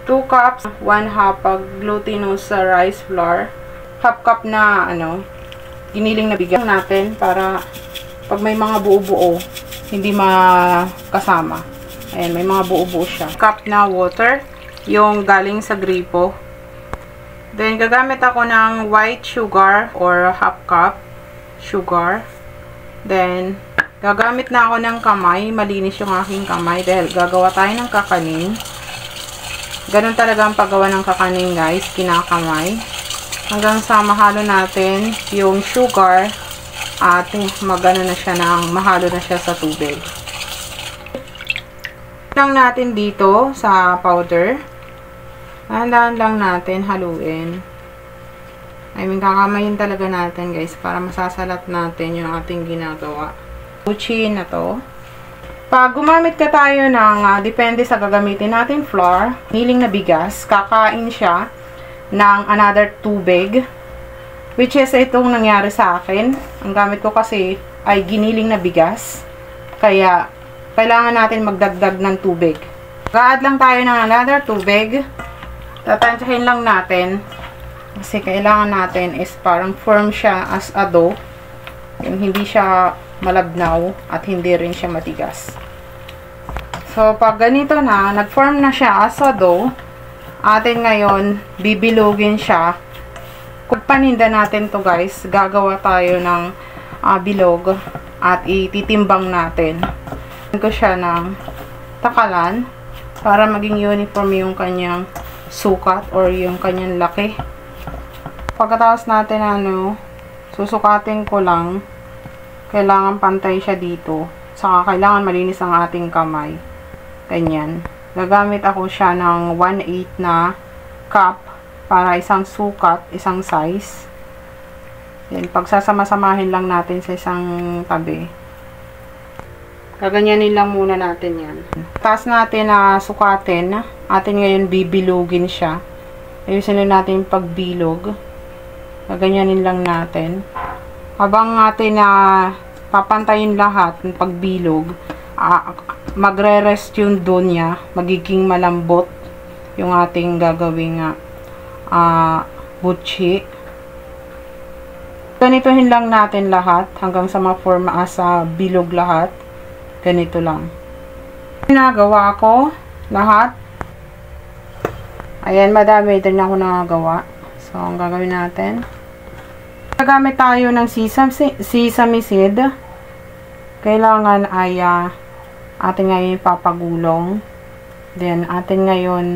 2 cups, 1 half pag glutinous rice flour. Half cup na giniling na bigas natin para pag may mga buo-buo, hindi makasama. Ayan, may mga buo-buo siya. Cup na water, yung galing sa gripo. Then, gagamit ako ng white sugar or half cup sugar. Then, gagamit na ako ng kamay. Malinis yung aking kamay dahil gagawa tayo ng kakanin. Ganun talaga ang paggawa ng kakanin, guys. Kinakamay. Hanggang sa mahalo natin yung sugar at mahalo na siya sa tubig. Lang natin dito sa powder. Dahan-dahan lang natin haluin. Kakamayin talaga natin, guys, para masasalat natin yung ating ginagawa. Buchi na to. Pag gumamit ka tayo ng, depende sa gagamitin natin flour, giniling na bigas, kakain siya ng another tubig. Which is itong nangyari sa akin. Ang gamit ko kasi ay giniling na bigas. Kaya, kailangan natin magdagdag ng tubig. Mag-add lang tayo ng another tubig. Tatansyahin lang natin. Kasi kailangan natin is parang firm siya as a dough. Yung hindi siya malabnaw at hindi rin siya matigas. So, pag ganito na, nag-form na siya as a dough, atin ngayon, bibilugin siya. Kung paninda natin to, guys, gagawa tayo ng bilog at ititimbang natin. Ko siya ng takalan para maging uniform yung kanyang sukat or yung kanyang laki. Pagkatapos natin susukatin ko lang, kailangan pantay siya dito, saka kailangan malinis ang ating kamay. Ganyan. Gagamit ako siya ng 1/8 na cup para isang sukat, isang size. Then pagsasama-samahin lang natin sa isang tabi. Gaganyanin lang muna natin yan. Tapos natin sukatin. Atin ngayon bibilugin siya. Ayusin lang natin yung pagbilog. Gaganyanin lang natin. Habang natin papantayin lahat ng pagbilog, magre-rest yung dough niya. Magiging malambot yung ating gagawing buchi. Ganitohin lang natin lahat hanggang sa ma-form sa bilog lahat. Ganito lang. Ginagawa ko lahat. Ayan, madami din ako nagagawa. So, ang gagawin natin, gagamit tayo ng sesame seed. Kailangan ay atin ngayon ipapagulong. Then, atin ngayon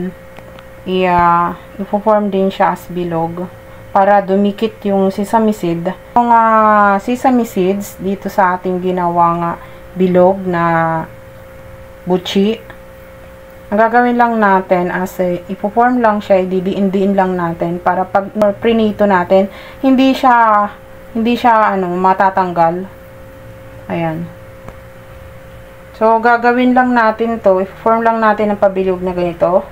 ipo-form din siya as bilog para dumikit yung sesame seed. Yung sesame seeds dito sa ating ginawang bilog na buchi, ang gagawin lang natin as ipo-form lang siya, ididiin lang natin para pag prinito natin, hindi siya matatanggal. Ayan. So, gagawin lang natin to, ipo-form lang natin ang pabilog na ganito.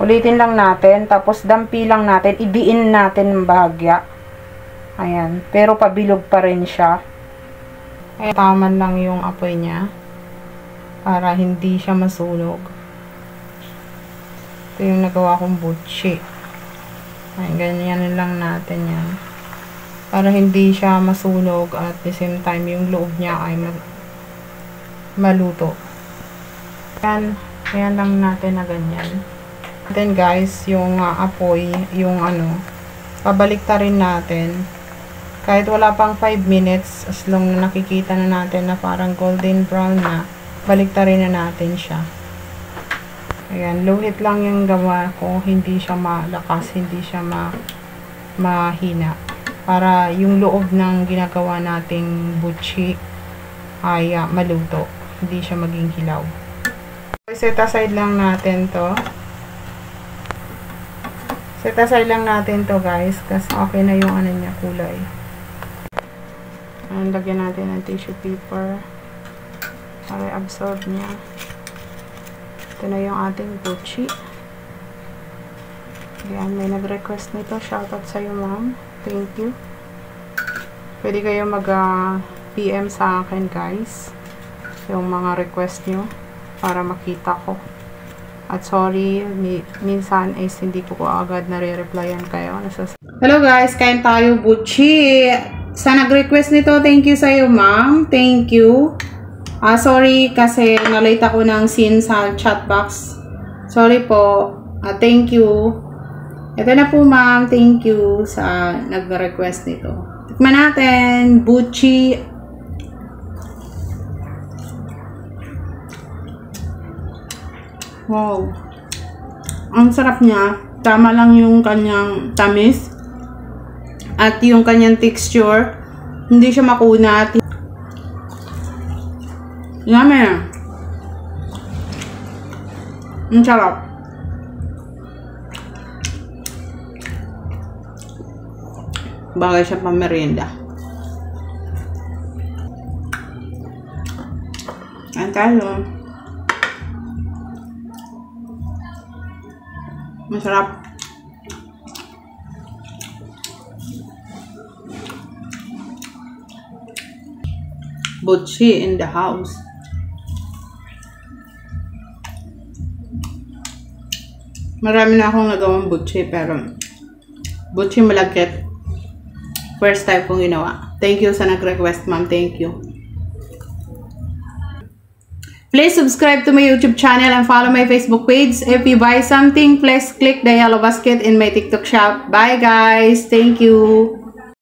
Ulitin lang natin, tapos dampi lang natin, idiin natin ng bahagya. Ayan. Pero pabilog pa rin siya. Kaya taman lang yung apoy niya para hindi siya masunog. Ito yung nagawa kong buchi. Ayan, ganyan lang natin yan. Para hindi siya masunog at the same time yung loob niya ay maluto. Ayan lang natin na ganyan. Then guys, yung apoy, yung pabalik ta rin natin. Kahit wala pang 5 minutes, as long na nakikita na natin na parang golden brown na, baliktarin na natin siya. Ayan, luhit lang yung gawa ko, hindi siya malakas, hindi siya mahina. Para yung loob ng ginagawa nating buchi ay maluto, hindi siya maging hilaw. Set aside lang natin to. Set aside lang natin to, guys, kasi okay na yung niya kulay. Ayan, lagyan natin ng tissue paper para i-absorb niya. Ito na yung ating buchi. Ayan, may nag-request nito. Shoutout sa'yo, ma'am. Thank you. Pwede kayo mag-PM sa akin, guys, yung mga request nyo para makita ko. At sorry, minsan is hindi ko agad nare-replyan kayo. Hello guys, kain tayo buchi. Sa nag-request nito, thank you sa'yo ma'am. Thank you. Sorry kasi nalate ako ng scene sa chat box. Sorry po. Thank you. Ito na po ma'am. Thank you sa nag-request nito. Tikman natin. Buchi. Wow. Ang sarap niya. Tama lang yung kanyang tamis. At yung kanyang texture. Hindi siya makunat. Yummy. Ang sarap. Bagay siya pang merienda. Ayan tayo. Masarap. Buchi in the house. Marami na akong nagawang buchi pero buchi malagkit. First time kong ginawa. Thank you sa nag-request ma'am. Thank you. Please subscribe to my YouTube channel and follow my Facebook page. If you buy something, please click the yellow basket in my TikTok shop. Bye guys. Thank you.